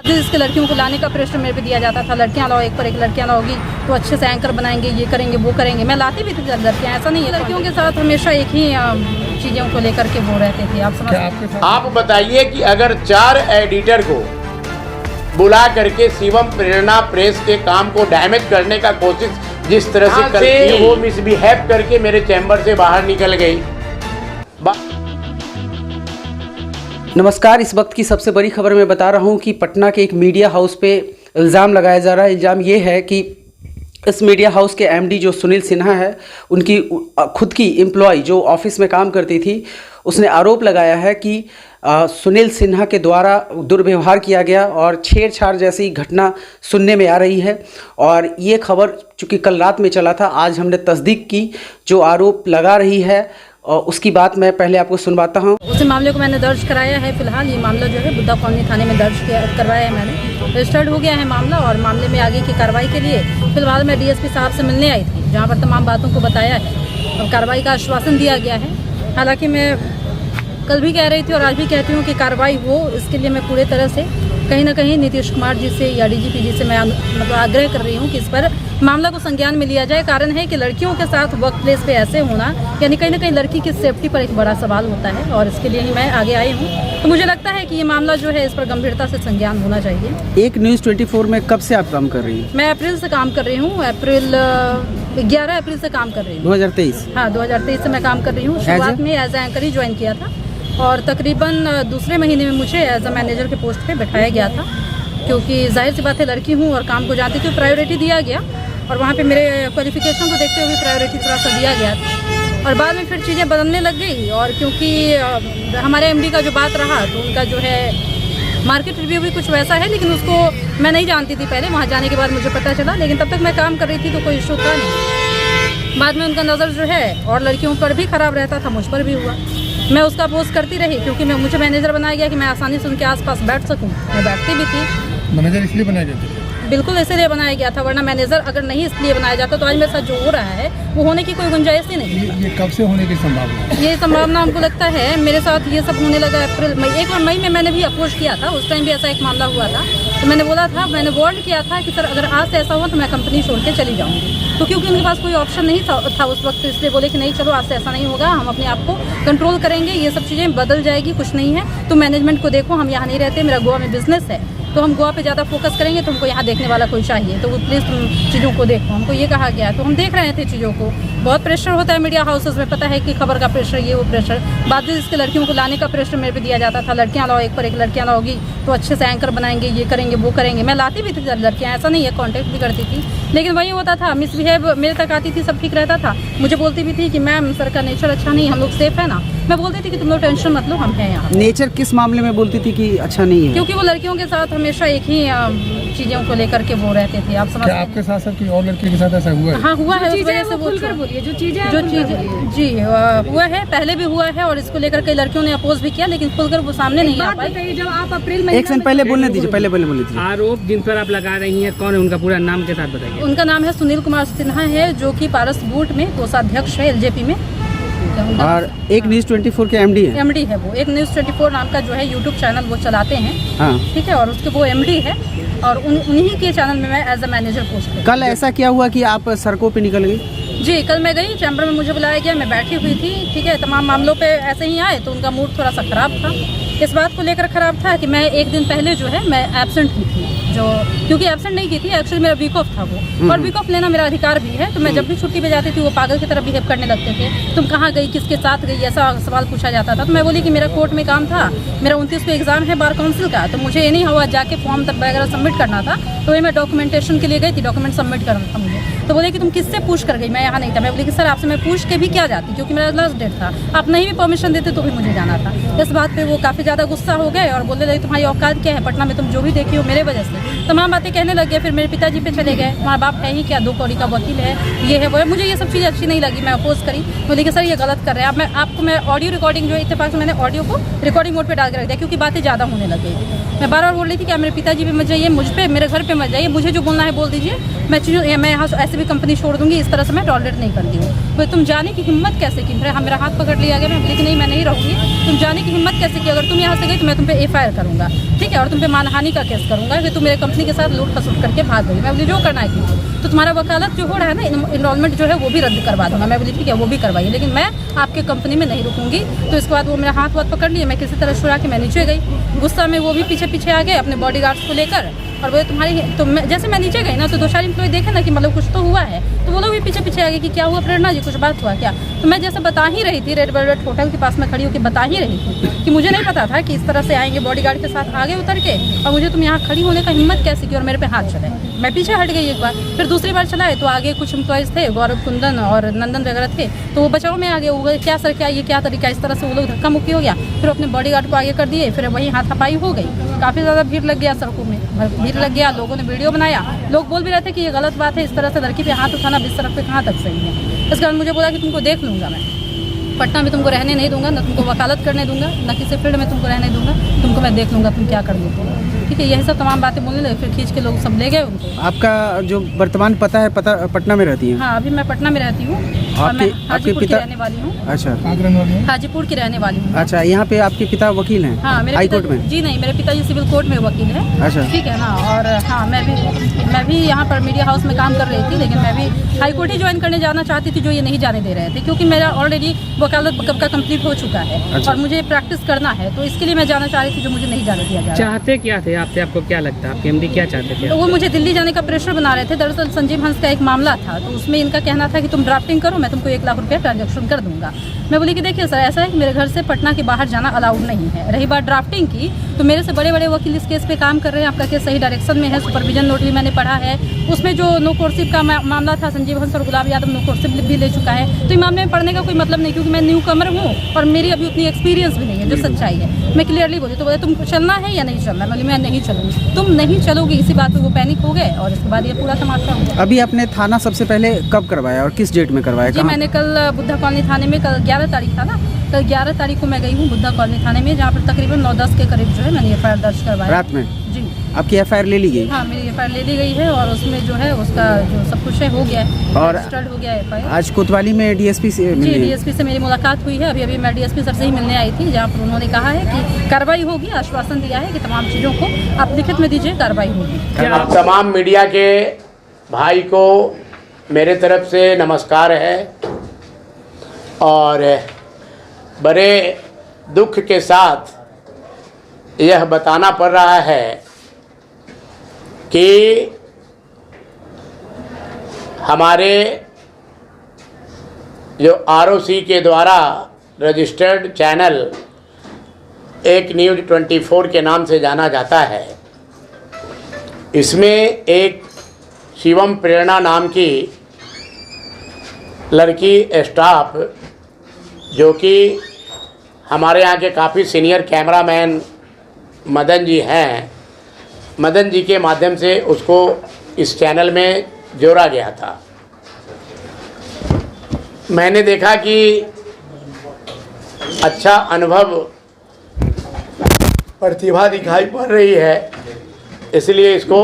इसके लड़कियों को लाने का प्रेशर मेरे पे दिया जाता था, लड़कियां लाओ, एक पर एक लड़कियां लाओगी तो अच्छे से एंकर बनाएंगे, ये करेंगे वो करेंगे। मैं लाती भी थी लड़कियां, ऐसा नहीं है। लड़कियों के साथ हमेशा एक ही चीज़ों को लेकर के वो रहते थे। आप समझ, आप बताइए कि अगर 4 एडिटर को बुला करके शिवम प्रेरणा प्रेस के काम को डैमेज करने का कोशिश जिस तरह से करती, वो मिसबिहेव करके मेरे चैम्बर से बाहर निकल गई। नमस्कार, इस वक्त की सबसे बड़ी खबर मैं बता रहा हूं कि पटना के एक मीडिया हाउस पे इल्ज़ाम लगाया जा रहा है। इल्ज़ाम ये है कि इस मीडिया हाउस के एमडी जो सुनील सिन्हा है, उनकी खुद की एम्प्लॉय जो ऑफिस में काम करती थी, उसने आरोप लगाया है कि सुनील सिन्हा के द्वारा दुर्व्यवहार किया गया और छेड़छाड़ जैसी घटना सुनने में आ रही है। और ये खबर चूँकि कल रात में चला था, आज हमने तस्दीक की। जो आरोप लगा रही है और उसकी बात मैं पहले आपको सुनवाता हूँ। उस मामले को मैंने दर्ज कराया है। फिलहाल ये मामला जो है बुद्धा कॉलोनी थाने में दर्ज करवाया है मैंने। रजिस्टर्ड हो गया है मामला और मामले में आगे की कार्रवाई के लिए फिलहाल मैं डीएसपी साहब से मिलने आई थी, जहाँ पर तमाम बातों को बताया है और कार्रवाई का आश्वासन दिया गया है। हालांकि मैं कल भी कह रही थी और आज भी कहती हूँ कि कार्रवाई हो, इसके लिए मैं पूरे तरह से कहीं ना कहीं नीतीश कुमार जी से या डीजीपी जी से मैं मतलब आग्रह कर रही हूँ कि इस पर मामला को संज्ञान में लिया जाए। कारण है कि लड़कियों के साथ वर्क प्लेस पे ऐसे होना यानी कहीं ना कहीं लड़की की सेफ्टी पर एक बड़ा सवाल होता है और इसके लिए ही मैं आगे आई हूँ। तो मुझे लगता है कि ये मामला जो है इस पर गंभीरता से संज्ञान होना चाहिए। एक न्यूज़ 24 में कब से आप काम कर रही हैं? मैं अप्रैल से काम कर रही हूँ। 11 अप्रैल से काम कर रही हूँ। 2023? हाँ, 2023 से मैं काम कर रही हूँ। शुरुआत में एज ए एंकर ही ज्वाइन किया था और तकरीबन दूसरे महीने में मुझे एज अ मैनेजर के पोस्ट पे बैठाया गया था, क्योंकि जाहिर सी बात है लड़की हूँ और काम को जानती थी, प्रायोरिटी दिया गया और वहाँ पे मेरे क्वालिफिकेशन को देखते हुए प्रायोरिटी थोड़ा सा दिया गया था। और बाद में फिर चीज़ें बदलने लग गई और क्योंकि हमारे एमडी का जो बात रहा तो उनका जो है मार्केट रिव्यू भी कुछ वैसा है, लेकिन उसको मैं नहीं जानती थी पहले। वहाँ जाने के बाद मुझे पता चला, लेकिन तब तक मैं काम कर रही थी तो कोई इशू था नहीं। बाद में उनका नज़र जो है और लड़कियों पर भी ख़राब रहता था, मुझ पर भी हुआ। मैं उसका अपोज करती रही क्योंकि मुझे मैनेजर बनाया गया कि मैं आसानी से उनके आसपास बैठ सकूं। मैं बैठती भी थी। मैनेजर इसलिए बनाया गया था? बिल्कुल इसलिए बनाया गया था, वरना मैनेजर अगर नहीं इसलिए बनाया जाता तो आज मेरे साथ जो हो रहा है वो होने की कोई गुंजाइश ही नहीं। ये कब से होने की संभावना है? ये संभावना हमको लगता है मेरे साथ ये सब होने लगा अप्रैल मई। एक बार मई में मैंने भी अप्रोच किया था, उस टाइम भी ऐसा एक मामला हुआ था। तो मैंने बोला था, मैंने वार्न किया था कि सर अगर आज से ऐसा हुआ तो मैं कंपनी छोड़ के चली जाऊँगी। तो क्योंकि उनके पास कोई ऑप्शन नहीं था उस वक्त, तो इसलिए बोले कि नहीं चलो आज से ऐसा नहीं होगा, हम अपने आप को कंट्रोल करेंगे, ये सब चीज़ें बदल जाएगी, कुछ नहीं है। तो मैनेजमेंट को देखो, हम यहाँ नहीं रहते, मेरा गोवा में बिजनेस है तो हम गोवा पे ज़्यादा फोकस करेंगे, तो हमको यहाँ देखने वाला कोई चाहिए, तो प्लीज़ तुम चीज़ों को देखो। हमको ये कहा गया तो हम देख रहे थे चीज़ों को। बहुत प्रेशर होता है मीडिया हाउसेस में, पता है कि खबर का प्रेशर, ये वो प्रेशर। बाद में इसके लड़कियों को लाने का प्रेशर मेरे पे दिया जाता था, लड़कियां लाओ, एक पर एक लड़कियां लाओगी तो अच्छे से एंकर बनाएंगे, ये करेंगे वो करेंगे। मैं लाती भी थी लड़कियाँ, ऐसा नहीं है, कॉन्टेक्ट भी करती थी, लेकिन वही होता था मिसबिहेव मेरे तक आती थी, सब ठीक रहता था। मुझे बोलती भी थी कि मैम सर का नेचर अच्छा नहीं, हम लोग सेफ है ना। मैं बोलती थी कि तुम लोग टेंशन मत लो, हम हैं यहाँ। नेचर किस मामले में बोलती थी कि अच्छा नहीं है? क्योंकि वो लड़कियों के साथ हमेशा एक ही चीज़ों को लेकर के वो रहते थे। आप समझ, आपके साथ साथ कोई और लड़की के साथ ऐसा हुआ है? हाँ हुआ है। उस वजह से खुलकर बोलिए जो चीज़ जी हुआ है, पहले भी हुआ है और इसको लेकर कई लड़कियों ने अपोज भी किया, लेकिन खुलकर वो सामने नहीं आ पाई। जब आप अप्रैल में एक सेकंड पहले बोलने दीजिए, पहले बोलने दीजिए। आरोप जिन पर आप लगा रही हैं कौन है, उनका पूरा नाम के साथ बताइए। उनका नाम है सुनील कुमार सिन्हा है, जो कि पारस बूट में कोषाध्यक्ष है एलजेपी में, और एक न्यूज़ 24 के एमडी है। एमडी है वो, एक न्यूज़ 24 नाम का जो है यूट्यूब चैनल वो चलाते हैं। हाँ ठीक है, और उसके वो एमडी है और उन्हीं के चैनल में मैं एज अ मैनेजर पोस्ट है। कल ऐसा क्या हुआ कि आप सड़कों पे निकल गई? जी, कल मैं गई चैम्बर में, मुझे बुलाया गया, मैं बैठी हुई थी। ठीक है, तमाम मामलों पे ऐसे ही आए तो उनका मूड थोड़ा सा ख़राब था। इस बात को लेकर ख़राब था कि मैं एक दिन पहले जो है मैं एब्सेंट ही थी, जो क्योंकि एब्सेंट नहीं की थी, एक्चुअली मेरा वीक ऑफ था वो, और वीक ऑफ लेना मेरा अधिकार भी है। तो मैं जब भी छुट्टी पे जाती थी वो पागल की तरह बिहेव करने लगते थे। तुम कहाँ गई, किसके साथ गई, ऐसा सवाल पूछा जाता था। तो मैं बोली कि मेरा कोर्ट में काम था, मेरा 29 को एग्जाम है बार काउंसिल का, तो मुझे ये नहीं हुआ जाके फॉर्म तक वगैरह सबमिट करना था। तो वही मैं डॉक्यूमेंटेशन के लिए गई थी, डॉक्यूमेंट सबमिट करना था मुझे। तो बोले कि तुम किससे पूछ कर गई, मैं यहाँ नहीं था। मैं बोली कि सर आपसे मैं पूछ के भी क्या जाती, क्योंकि मेरा लास्ट डेट था, आप नहीं भी परमिशन देते तो भी मुझे जाना था। इस बात पे वो काफ़ी ज़्यादा गुस्सा हो गए और बोलने लगे तुम्हारी औकात क्या है, पटना में तुम जो भी देखी हो मेरे वजह से, तमाम बातें कहने लग गए। फिर मेरे पिताजी पे चले गए, तुम्हारा बाप है ही क्या, 2 कौड़ी का वकील है, ये है वो है। मुझे ये सब चीज़ें अच्छी नहीं लगी, मैं अपोज करी। बोली कि सर ये गलत कर रहे हैं। अब आपको मैं ऑडियो रिकॉर्डिंग जो है, इत्तेफाक से मैंने ऑडियो को रिकॉर्डिंग मोड पे डाल के रख दिया, क्योंकि बातें ज़्यादा होने लग गई। मैं बार बार बोल रही थी कि आप मेरे पिताजी पे मत जाइए, मुझ पे, मेरे घर पे मत जाइए, मुझे जो बोलना है बोल दीजिए, मैं यहाँ ऐसे भी कंपनी छोड़ दूंगी, इस तरह से मैं टॉलरेट नहीं करती हूँ। तो तुम जाने की हिम्मत कैसे की? मेरा हाथ पकड़ लिया गया, मैं बोली कि नहीं मैं नहीं रहूँगी। तुम जाने की हिम्मत कैसे की? अगर तुम यहाँ से गई तो मैं तुम पे FIR करूँगा, ठीक है, और तुम पे मानहानि का केस करूँगा कि तुम मेरे कंपनी के साथ लूट खसुट करके भाग गई। मैं बोली जो करना है कीजिए, तो तुम्हारा वकालत जो हो रहा है ना, इनरोलमेंट जो है वो भी रद्द करवा दूँगा। मैं बोली ठीक है वो भी करवाइए, लेकिन मैं आपके कंपनी में नहीं रुकूंगी। तो इसके बाद वो मेरा हाथ पकड़ लिए, मैं किसी तरह छुड़ा के मैं नीचे गई। गुस्सा में वो भी पीछे पीछे आ गए अपने बॉडीगार्ड्स को लेकर, और वो तुम्हारी तो जैसे मैं नीचे गई ना तो 2-4 एम्प्लॉय देखे ना कि मतलब कुछ तो हुआ है, तो वो लोग भी पीछे पीछे आ गए कि क्या हुआ प्रेरणा जी, कुछ बात हुआ क्या? तो मैं जैसे बता ही रही थी, रेड वेलवेट होटल के पास में खड़ी होकर बता ही रही थी कि मुझे नहीं पता था कि इस तरह से आएंगे बॉडीगार्ड के साथ आगे उतर के, और मुझे तुम यहाँ खड़ी होने का हिम्मत कैसे की और मेरे पे हाथ चले। मैं पीछे हट गई एक बार, फिर दूसरी बार चलाए तो आगे कुछ एम्प्लॉयज़ थे, गौरव, कुंदन और नंदन वगैरह थे, तो वो बचाव में आगे वो क्या सर क्या ये क्या तरीका, इस तरह से वो लोग धक्का मुक्की हो गया। फिर अपने बॉडीगार्ड को आगे कर दिए, फिर वहीं हाथापाई हो गई। काफ़ी ज़्यादा भीड़ लग गया, सड़कों में भीड़ लग गया, लोगों ने वीडियो बनाया, लोग बोल भी रहे थे कि ये गलत बात है, इस तरह से लड़की पे हाथ उठाना बिस्तर पे कहाँ तक सही है। इस कारण मुझे बोला कि तुमको देख लूँगा मैं, पटना में तुमको रहने नहीं दूंगा, न तुमको वकालत करने दूंगा, न किसी फील्ड में तुमको रहने दूंगा, तुमको मैं देख लूँगा तुम क्या कर लेते हो, ठीक है। यही सब तमाम बातें बोलने लगे, फिर खींच के लोग सब ले गए उनको। आपका जो वर्तमान पता है, पता पटना में रहती है? हाँ, अभी मैं पटना में रहती हूँ और मैं हाजीपुर की रहने वाली हूँ। अच्छा, हाजीपुर की रहने वाली हूँ। अच्छा, यहाँ पे आपके पिता वकील हैं? हाँ, मेरे हाई कोर्ट में? जी नहीं, मेरे पिताजी सिविल कोर्ट में वकील है। अच्छा, ठीक है ना। और हाँ, मैं भी यहाँ पर मीडिया हाउस में काम कर रही थी, लेकिन मैं भी हाई कोर्ट ही ज्वाइन करने जाना चाहती थी, जो ये नहीं जाने दे रहे थे, क्योंकि मेरा ऑलरेडी वकालत का कंप्लीट हो चुका है। अच्छा। और मुझे प्रैक्टिस करना है, तो इसके लिए मैं जाना चाह रही थी, जो मुझे नहीं जाने दिया जा रहा। चाहते क्या थे आपसे, आपको क्या लगता है आपके MD क्या चाहते थे? तो वो मुझे दिल्ली जाने का प्रेशर बना रहे थे। दरअसल संजीव हंस का एक मामला था, तो उसमें इनका कहना था कि तुम ड्राफ्टिंग करो, मैं तुमको 1 लाख रुपया ट्रांजैक्शन कर दूंगा। मैं बोली कि देखिए सर, ऐसा है कि मेरे घर से पटना के बाहर जाना अलाउड नहीं है। रही बात ड्राफ्टिंग की, तो मेरे से बड़े बड़े वकील इस केस पे काम कर रहे हैं, आपका केस सही डायरेक्शन में है, सुपरविजन नोट भी मैंने पढ़ा है। उसमें जो नो कोर्सिव का मामला था, संजीव हंस और गुलाब यादव नो कोर्सिव भी ले चुका है, तो इस मामले में पढ़ने का कोई मतलब नहीं, क्योंकि मैं न्यू कमर हूँ और मेरी अभी उतनी एक्सपीरियंस भी नहीं है, जो सच्चाई है। मैं क्लियरली बोली, तो बोले तुमको चलना है या नहीं चलना? मैं नहीं चलूँगी। तुम नहीं चलोगी, इसी बात पर वो पैनिक हो गए और इसके बाद ये पूरा तमाशा हो गया। अभी आपने थाना सबसे पहले कब करवाया और किस डेट में करवाया? जी, मैंने कल बुद्धा कॉलोनी थाने में, कल 11 तारीख था ना, कल 11 तारीख को मैं गई हूँ बुद्धा कॉलोनी थाने में, जहाँ पर तकरीबन 9-10 के करीब जो है मैंने FIR दर्ज करवाया। रात में? जी। आपकी FIR ले ली गई? हाँ, मेरी FIR ले ली गई है और उसमें जो है उसका जो सब कुछ है हो गया है, और रजिस्टर्ड हो गया है FIR। आज कोतवाली में DSP से जी, मिली? DSP से मेरी मुलाकात हुई है। अभी मैं DSP सर से ही मिलने आई थी, जहाँ पर उन्होंने कहा है कि कार्रवाई होगी, आश्वासन दिया है कि तमाम चीज़ों को आप लिखित में दीजिए, कार्रवाई होगी। अब तमाम मीडिया के भाई को मेरे तरफ से नमस्कार है, और बड़े दुख के साथ यह बताना पड़ रहा है कि हमारे जो ROC के द्वारा रजिस्टर्ड चैनल एक न्यूज़ 24 के नाम से जाना जाता है, इसमें एक शिवम प्रेरणा नाम की लड़की स्टाफ, जो कि हमारे यहाँ के काफ़ी सीनियर कैमरामैन मदन जी हैं, मदन जी के माध्यम से उसको इस चैनल में जोड़ा गया था। मैंने देखा कि अच्छा अनुभव, प्रतिभा दिखाई पड़ रही है, इसलिए इसको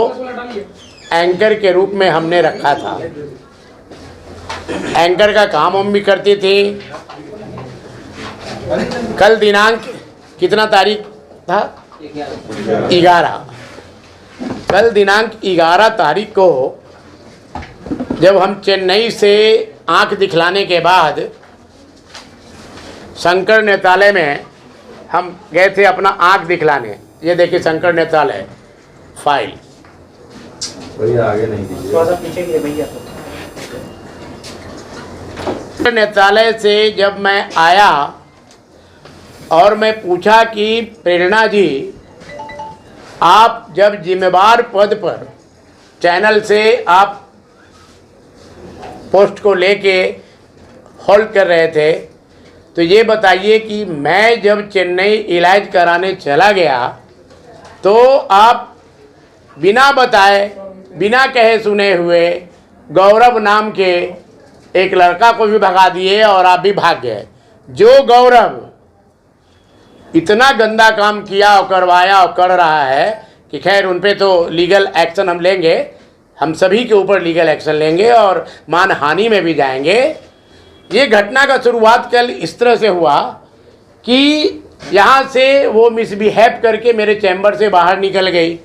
एंकर के रूप में हमने रखा था। एंकर का काम हम भी करती थी। कल दिनांक कितना तारीख था? 11। कल दिनांक 11 तारीख को जब हम चेन्नई से आंख दिखलाने के बाद शंकर नेत्रालय में हम गए थे अपना आंख दिखलाने। ये देखिए शंकर नेत्रालय फाइल, भैया आगे नहीं दीजिए, थोड़ा सा पीछे कीजिए भैया। नेत्रालय से जब मैं आया और मैं पूछा कि प्रेरणा जी, आप जब जिम्मेवार पद पर चैनल से आप पोस्ट को लेके होल्ड कर रहे थे, तो ये बताइए कि मैं जब चेन्नई इलाज कराने चला गया तो आप बिना बताए, बिना कहे सुने हुए गौरव नाम के एक लड़का को भी भगा दिए और आप भी भाग गए। जो गौरव इतना गंदा काम किया और करवाया और कर रहा है कि खैर उन पे तो लीगल एक्शन हम लेंगे, हम सभी के ऊपर लीगल एक्शन लेंगे और मानहानि में भी जाएंगे। ये घटना का शुरुआत कल इस तरह से हुआ कि यहाँ से वो मिसबिहेव करके मेरे चैम्बर से बाहर निकल गई।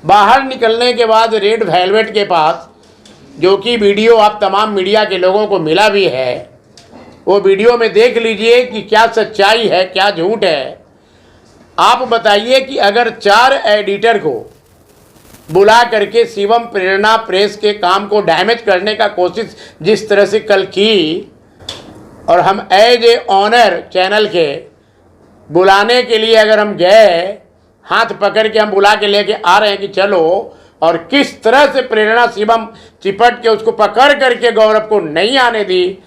बाहर निकलने के बाद रेड वेलवेट के पास, जो कि वीडियो आप तमाम मीडिया के लोगों को मिला भी है, वो वीडियो में देख लीजिए कि क्या सच्चाई है क्या झूठ है। आप बताइए कि अगर 4 एडिटर को बुला करके शिवम प्रेरणा प्रेस के काम को डैमेज करने का कोशिश जिस तरह से कल की, और हम एज ए ऑनर चैनल के बुलाने के लिए अगर हम गए, हाथ पकड़ के हम बुला के लेके आ रहे हैं कि चलो, और किस तरह से प्रेरणा शिवम चिपट के उसको पकड़ करके गौरव को नहीं आने दी,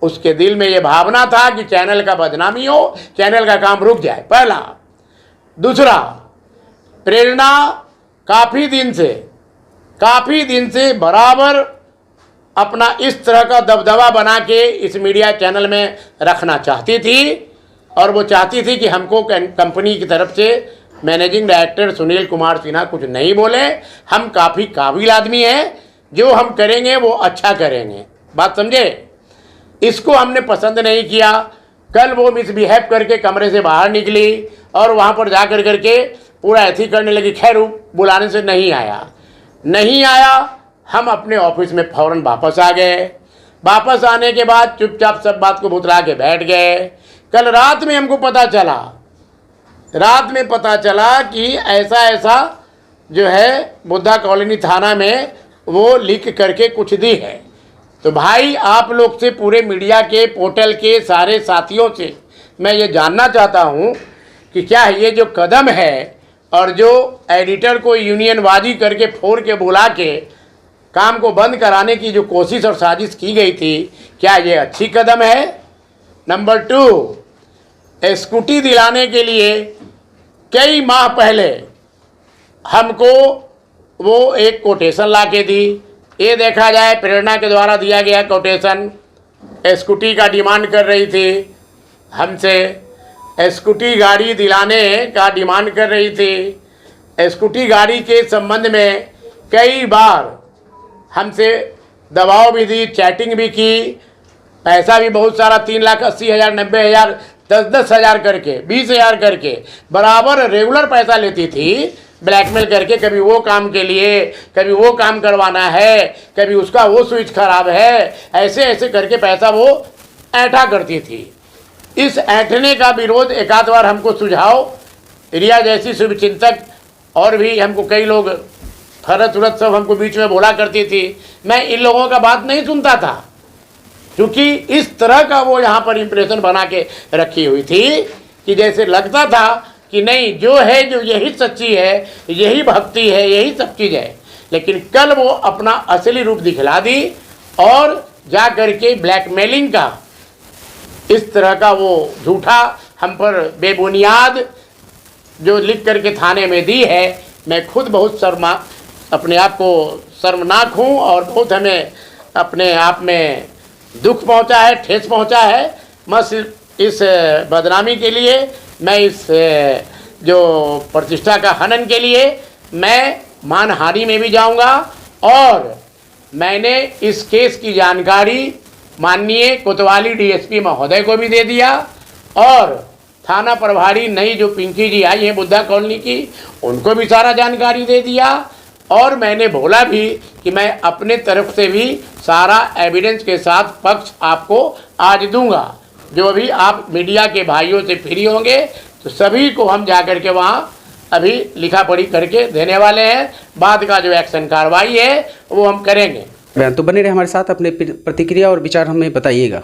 उसके दिल में ये भावना था कि चैनल का बदनामी हो, चैनल का काम रुक जाए, पहला। दूसरा, प्रेरणा काफ़ी दिन से बराबर अपना इस तरह का दबदबा बना के इस मीडिया चैनल में रखना चाहती थी, और वो चाहती थी कि हमको कंपनी की तरफ से मैनेजिंग डायरेक्टर सुनील कुमार सिन्हा कुछ नहीं बोले, हम काफ़ी काबिल आदमी हैं, जो हम करेंगे वो अच्छा करेंगे। बात समझे? इसको हमने पसंद नहीं किया। कल वो मिसबिहेव करके कमरे से बाहर निकली और वहाँ पर जा कर करके पूरा ऐसी करने लगी। खैर बुलाने से नहीं आया, हम अपने ऑफिस में फ़ौरन वापस आ गए। वापस आने के बाद चुपचाप सब बात को भुतला के बैठ गए। कल रात में हमको पता चला कि ऐसा जो है बुद्धा कॉलोनी थाना में वो लिख करके कुछ दी है। तो भाई आप लोग से, पूरे मीडिया के पोर्टल के सारे साथियों से मैं ये जानना चाहता हूँ कि क्या ये जो कदम है और जो एडिटर को यूनियनबाजी करके फोड़ के बुला के काम को बंद कराने की जो कोशिश और साजिश की गई थी, क्या ये अच्छी कदम है? नंबर 2, स्कूटी दिलाने के लिए कई माह पहले हमको वो एक कोटेशन ला के दी। ये देखा जाए प्रेरणा के द्वारा दिया गया कोटेशन, स्कूटी का डिमांड कर रही थी हमसे, स्कूटी गाड़ी दिलाने का डिमांड कर रही थी। स्कूटी गाड़ी के संबंध में कई बार हमसे दबाव भी दी, चैटिंग भी की, पैसा भी बहुत सारा 3,80,000, 90,000, 10,000 करके, 20,000 करके बराबर रेगुलर पैसा लेती थी, ब्लैकमेल करके। कभी वो काम के लिए, कभी वो काम करवाना है, कभी उसका वो स्विच खराब है, ऐसे करके पैसा वो ऐंठा करती थी। इस ऐंठने का विरोध एक आध बार हमको सुझाव, रिया जैसी शुभचिंतक और भी हमको कई लोग, फरत उरत सब हमको बीच में बोला करती थी। मैं इन लोगों का बात नहीं सुनता था, क्योंकि इस तरह का वो यहाँ पर इम्प्रेशन बना के रखी हुई थी कि जैसे लगता था कि नहीं, जो है जो यही सच्ची है, यही भक्ति है, यही सब चीज़ है। लेकिन कल वो अपना असली रूप दिखला दी और जा करके ब्लैकमेलिंग का इस तरह का वो झूठा हम पर बेबुनियाद जो लिख करके थाने में दी है। मैं खुद बहुत अपने आप को शर्मनाक हूँ और बहुत हमें अपने आप में दुख पहुँचा है, ठेस पहुँचा है। मैं सिर्फ इस बदनामी के लिए, मैं इस जो प्रतिष्ठा का हनन के लिए मैं मानहानि में भी जाऊंगा। और मैंने इस केस की जानकारी माननीय कोतवाली डीएसपी महोदय को भी दे दिया, और थाना प्रभारी नई जो पिंकी जी आई हैं बुद्धा कॉलोनी की, उनको भी सारा जानकारी दे दिया। और मैंने बोला भी कि मैं अपने तरफ से भी सारा एविडेंस के साथ पक्ष आपको आज दूंगा। जो भी आप मीडिया के भाइयों से फ्री होंगे तो सभी को हम जा कर के वहाँ अभी लिखा पढ़ी करके देने वाले हैं। बाद का जो एक्शन कार्रवाई है वो हम करेंगे। तो बने रहे हमारे साथ, अपने प्रतिक्रिया और विचार हमें बताइएगा।